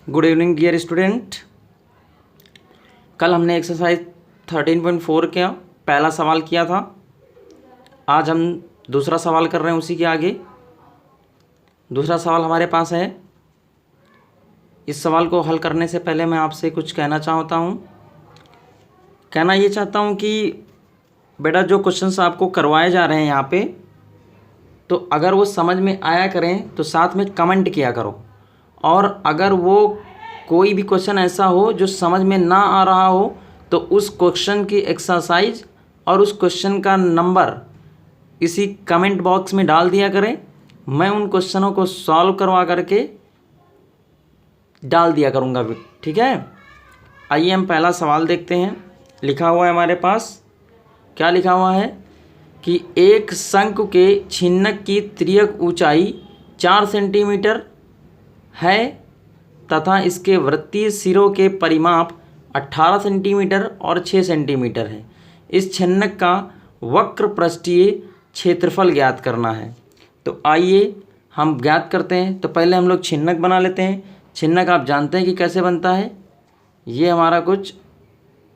Good evening dear student. कल हमने exercise 13.4 का पहला सवाल किया था। आज हम दूसरा सवाल कर रहे हैं उसी के आगे। दूसरा सवाल हमारे पास है। इस सवाल को हल करने से पहले मैं आपसे कुछ कहना चाहता हूँ। कहना ये चाहता हूँ कि बेटा जो क्वेश्चंस आपको करवाए जा रहे हैं यहाँ पे, तो अगर वो समझ में आया करें तो साथ में कमेंट किया करो। और अगर वो कोई भी क्वेश्चन ऐसा हो जो समझ में ना आ रहा हो तो उस क्वेश्चन की एक्सरसाइज और उस क्वेश्चन का नंबर इसी कमेंट बॉक्स में डाल दिया करें। मैं उन क्वेश्चनों को सॉल्व करवा करके डाल दिया करूँगा। ठीक है, आइए हम पहला सवाल देखते हैं। लिखा हुआ है हमारे पास, क्या लिखा हुआ है कि एक शंकु के छिन्नक की तिर्यक ऊंचाई 4 सेंटीमीटर है तथा इसके वृत्तीय सिरों के परिमाप 18 सेंटीमीटर और 6 सेंटीमीटर है। इस छिन्नक का वक्र पृष्ठीय क्षेत्रफल ज्ञात करना है। तो आइए हम ज्ञात करते हैं। तो पहले हम लोग छिन्नक बना लेते हैं। छिन्नक आप जानते हैं कि कैसे बनता है। ये हमारा कुछ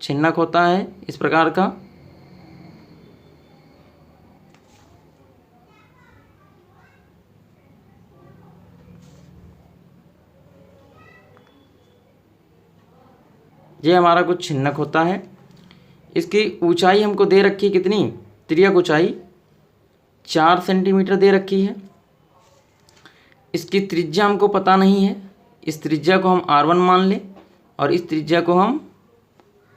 छिन्नक होता है इस प्रकार का। ये हमारा कुछ छिन्नक होता है। इसकी ऊंचाई हमको दे रखी है कितनी, तिर्यक ऊंचाई 4 सेंटीमीटर दे रखी है। इसकी त्रिज्या हमको पता नहीं है। इस त्रिज्या को हम R1 मान लें और इस त्रिज्या को हम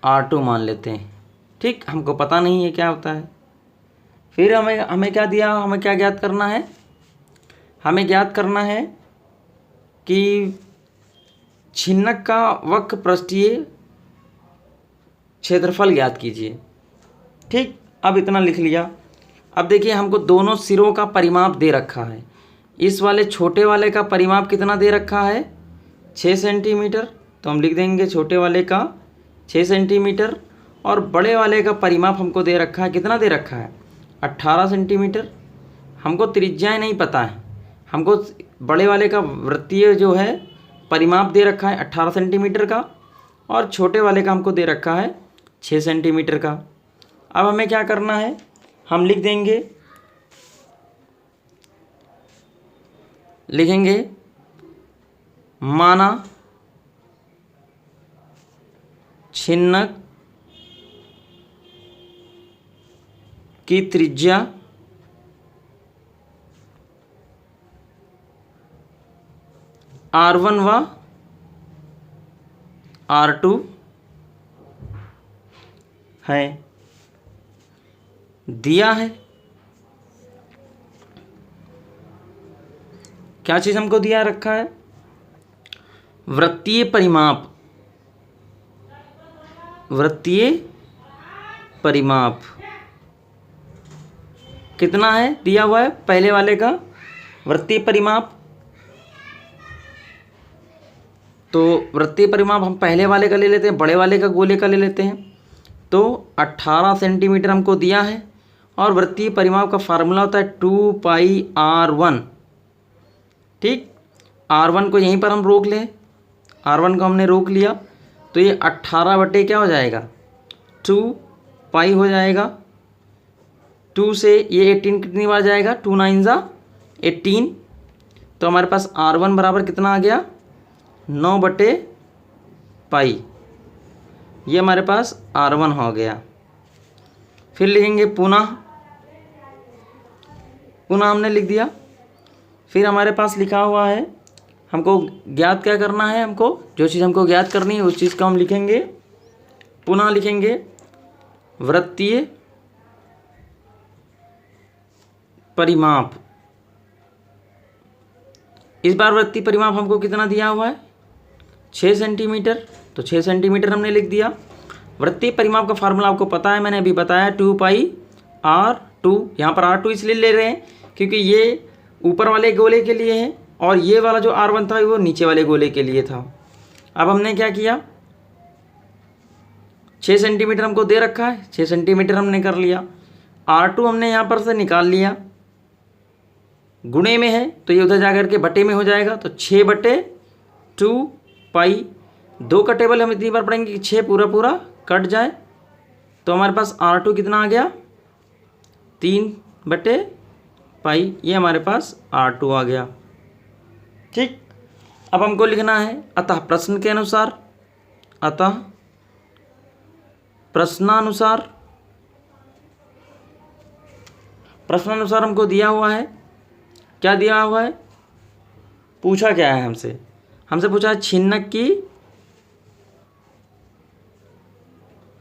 R2 मान लेते हैं। ठीक, हमको पता नहीं है क्या होता है। फिर हमें क्या दिया, हमें क्या ज्ञात करना है। हमें ज्ञात करना है कि छिन्नक का वक्र पृष्ठीय क्षेत्रफल ज्ञात कीजिए। ठीक, अब इतना लिख लिया। अब देखिए हमको दोनों सिरों का परिमाप दे रखा है। इस वाले छोटे वाले का परिमाप कितना दे रखा है, 6 सेंटीमीटर। तो हम लिख देंगे छोटे वाले का 6 सेंटीमीटर। और बड़े वाले का परिमाप हमको दे रखा है, कितना दे रखा है, 18 सेंटीमीटर। हमको त्रिज्याएँ नहीं पता है। हमको बड़े वाले का वृत्तीय जो है परिमाप दे रखा है 18 सेंटीमीटर का और छोटे वाले का हमको दे रखा है 6 सेंटीमीटर का। अब हमें क्या करना है, हम लिखेंगे माना छिन्नक की त्रिज्या R1 व R2 है, दिया है। क्या चीज़ हमको दिया रखा है, वृत्तीय परिमाप। वृत्तीय परिमाप कितना है दिया हुआ है, पहले वाले का वृत्तीय परिमाप। तो वृत्तीय परिमाप हम पहले वाले का ले लेते हैं, बड़े वाले का गोले का ले लेते हैं। तो 18 सेंटीमीटर हमको दिया है और वृत्तीय परिमाप का फार्मूला होता है 2πr1। ठीक, R1 को यहीं पर हम रोक लें। R1 को हमने रोक लिया तो ये 18 बटे क्या हो जाएगा, 2π हो जाएगा। 2 से ये 18 कितनी बार जाएगा, 2 9 ज़ा 18। तो हमारे पास R1 बराबर कितना आ गया, 9/π। ये हमारे पास R1 हो गया। फिर लिखेंगे पुनः हमने लिख दिया। फिर हमारे पास लिखा हुआ है, हमको ज्ञात क्या करना है, हमको जो चीज़ हमको ज्ञात करनी है उस चीज़ को हम लिखेंगे, पुनः लिखेंगे वृत्तीय परिमाप। इस बार वृत्तीय परिमाप हमको कितना दिया हुआ है, 6 सेंटीमीटर। तो 6 सेंटीमीटर हमने लिख दिया। वृत्तीय परिमाप का फार्मूला आपको पता है, मैंने अभी बताया 2πr2। यहाँ पर R2 इसलिए ले रहे हैं क्योंकि ये ऊपर वाले गोले के लिए है और ये वाला जो R1 था वो नीचे वाले गोले के लिए था। अब हमने क्या किया, 6 सेंटीमीटर हमको दे रखा है, 6 सेंटीमीटर हमने कर लिया। R2 हमने यहाँ पर से निकाल लिया, गुणे में है तो ये उधर जाकर के बटे में हो जाएगा। तो 6/2 पाई। 2 का टेबल हम इतनी बार पढ़ेंगे कि 6 पूरा पूरा कट जाए, तो हमारे पास R2 कितना आ गया 3/पाई, ये हमारे पास R2 आ गया। ठीक, अब हमको लिखना है अतः प्रश्न के अनुसार, अतः प्रश्नानुसार हमको दिया हुआ है, क्या दिया हुआ है, पूछा क्या है हमसे पूछा है छिन्नक की,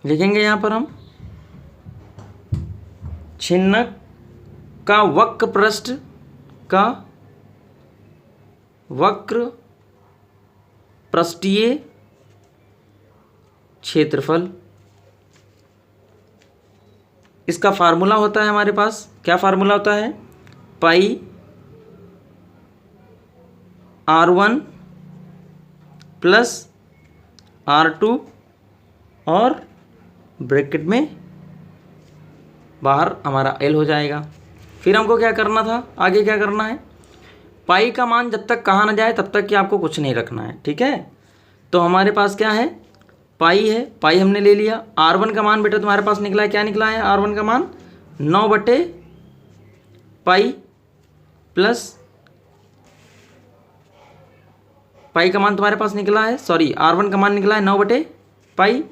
लिखेंगे यहाँ पर हम छिन्नक का वक्र पृष्ठीय क्षेत्रफल। इसका फार्मूला होता है हमारे पास, क्या फार्मूला होता है, पाई R1 प्लस R2 और ब्रैकेट में बाहर हमारा L हो जाएगा। फिर हमको क्या करना था, आगे क्या करना है, पाई का मान जब तक कहा ना जाए तब तक कि आपको कुछ नहीं रखना है। ठीक है, तो हमारे पास क्या है, पाई है, पाई हमने ले लिया। R1 का मान बेटा तुम्हारे पास निकला है, क्या निकला है, R1 का मान 9/पाई प्लस पाई का मान तुम्हारे पास निकला है, सॉरी R1 का मान निकला है 9/पाई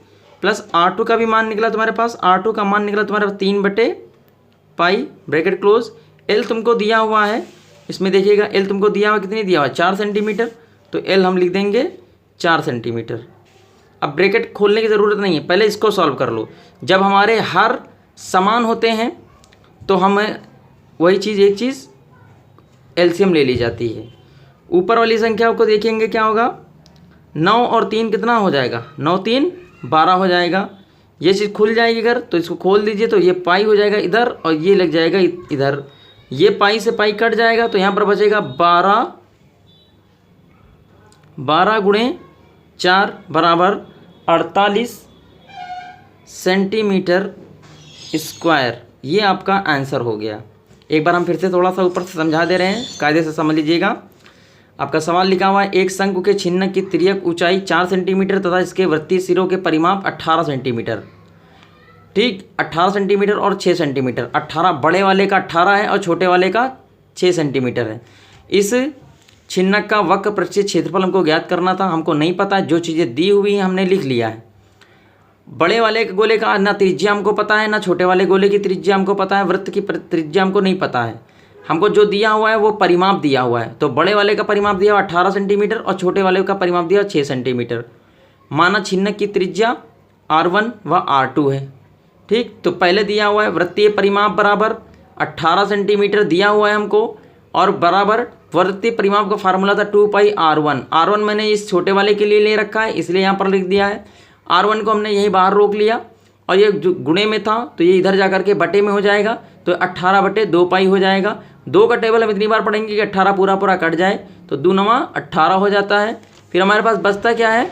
प्लस R2 का भी मान निकला तुम्हारे पास, R2 का मान निकला तुम्हारे पास 3/पाई, ब्रैकेट क्लोज। L तुमको दिया हुआ है, इसमें देखिएगा L तुमको दिया हुआ कितनी दिया हुआ है, 4 सेंटीमीटर, तो L हम लिख देंगे 4 सेंटीमीटर। अब ब्रैकेट खोलने की ज़रूरत नहीं है, पहले इसको सॉल्व कर लो। जब हमारे हर समान होते हैं तो हमें वही चीज़ एक चीज़ एलसीएम ले ली जाती है। ऊपर वाली संख्या को देखेंगे क्या होगा, 9 और 3 कितना हो जाएगा, 9 3 12 हो जाएगा। ये चीज़ खुल जाएगी अगर, तो इसको खोल दीजिए तो ये पाई हो जाएगा इधर और ये लग जाएगा इधर, ये पाई से पाई कट जाएगा तो यहाँ पर बचेगा 12 गुणे 4 बराबर 48 सेंटीमीटर स्क्वायर। ये आपका आंसर हो गया। एक बार हम फिर से थोड़ा सा ऊपर से समझा दे रहे हैं, कायदे से समझ लीजिएगा। आपका सवाल लिखा हुआ है, एक शंकु के छिन्नक की तिर्यक ऊंचाई 4 सेंटीमीटर तथा इसके वृत्तीय सिरों के परिमाप 18 सेंटीमीटर। ठीक, 18 सेंटीमीटर और 6 सेंटीमीटर। 18 बड़े वाले का 18 है और छोटे वाले का 6 सेंटीमीटर है। इस छिन्नक का वक्र पृष्ठीय क्षेत्रफल हमको ज्ञात करना था, हमको नहीं पता, जो चीज़ें दी हुई हैं हमने लिख लिया है। बड़े वाले गोले का ना त्रिज्या हमको पता है, ना छोटे वाले गोले की त्रिज्या हमको पता है, वृत्त की त्रिज्या हमको नहीं पता है। हमको जो दिया हुआ है वो परिमाप दिया हुआ है, तो बड़े वाले का परिमाप दिया हुआ 18 सेंटीमीटर और छोटे वाले का परिमाप दिया 6 सेंटीमीटर। माना छिन्नक की त्रिज्या R1 व R2 है। ठीक, तो पहले दिया हुआ है वृत्तीय परिमाप बराबर 18 सेंटीमीटर दिया हुआ है हमको, और बराबर वृत्तीय परिमाप का फार्मूला था 2πr1। R1 मैंने इस छोटे वाले के लिए ले रखा है इसलिए यहाँ पर लिख दिया है। R1 को हमने यहीं बाहर रोक लिया और ये जो गुणे में था तो ये इधर जा करके बटे में हो जाएगा, तो 18/2π हो जाएगा। 2 का टेबल हम इतनी बार पढ़ेंगे कि 18 पूरा पूरा कट जाए, तो 2 9 18 हो जाता है। फिर हमारे पास बचता क्या है,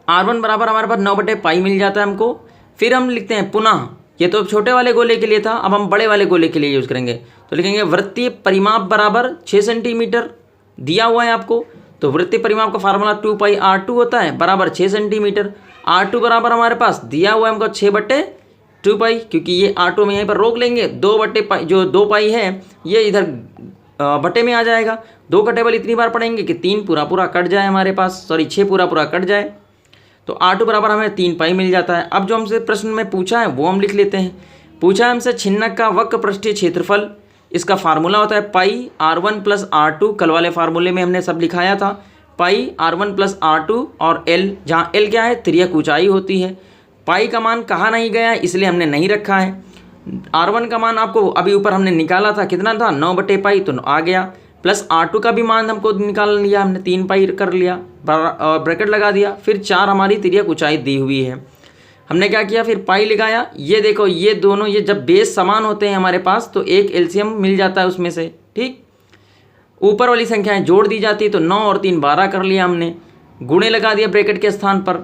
R1 बराबर हमारे पास 9/पाई मिल जाता है हमको। फिर हम लिखते हैं पुनः, ये तो छोटे वाले गोले के लिए था, अब हम बड़े वाले गोले के लिए यूज़ करेंगे, तो लिखेंगे वृत्तीय परिमाप बराबर 6 सेंटीमीटर दिया हुआ है आपको, तो वृत्तीय परिमाप का फार्मूला 2πr2 होता है बराबर 6 सेंटीमीटर। R2 बराबर हमारे पास दिया हुआ है हमको 6/2π, क्योंकि ये R2 में यहीं पर रोक लेंगे, 2/पाई जो 2π है ये इधर बटे में आ जाएगा। 2 का टेबल इतनी बार पढ़ेंगे कि 3 पूरा पूरा कट जाए हमारे पास, सॉरी 6 पूरा पूरा कट जाए, तो R2 बराबर हमें 3π मिल जाता है। अब जो हमसे प्रश्न में पूछा है वो हम लिख लेते हैं। पूछा है हमसे छिन्नक का वक्र पृष्ठीय क्षेत्रफल, इसका फार्मूला होता है पाई R1 प्लस R2। कल वाले फार्मूले में हमने सब लिखाया था, पाई R1 प्लस R2 और L, जहाँ L क्या है, तिर्यक ऊंचाई होती है। पाई का मान कहा नहीं गया है इसलिए हमने नहीं रखा है। R1 का मान आपको अभी ऊपर हमने निकाला था, कितना था 9/पाई, तो आ गया, प्लस R2 का भी मान हमको निकाल लिया हमने, 3π कर लिया, ब्रैकेट लगा दिया। फिर 4 हमारी तिर्यक ऊंचाई दी हुई है, हमने क्या किया, फिर पाई लगाया। ये देखो ये दोनों, ये जब बेस समान होते हैं हमारे पास तो एक एलसीएम मिल जाता है उसमें से। ठीक, ऊपर वाली संख्याएं जोड़ दी जाती है, तो 9 और 3 12 कर लिया हमने, गुणे लगा दिया ब्रैकेट के स्थान पर।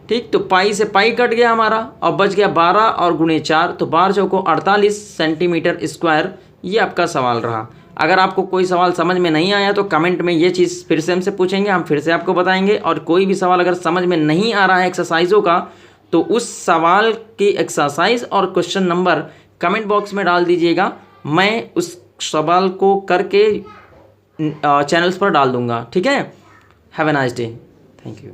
ठीक, तो पाई से पाई कट गया हमारा और बच गया 12 और गुणे 4, तो 12 चौको 48 सेंटीमीटर स्क्वायर। ये आपका सवाल रहा। अगर आपको कोई सवाल समझ में नहीं आया तो कमेंट में ये चीज़ फिर से हमसे पूछेंगे, हम फिर से आपको बताएंगे। और कोई भी सवाल अगर समझ में नहीं आ रहा है एक्सरसाइजों का, तो उस सवाल की एक्सरसाइज और क्वेश्चन नंबर कमेंट बॉक्स में डाल दीजिएगा, मैं उस सवाल को करके चैनल्स पर डाल दूंगा। ठीक है, have a nice day, thank you.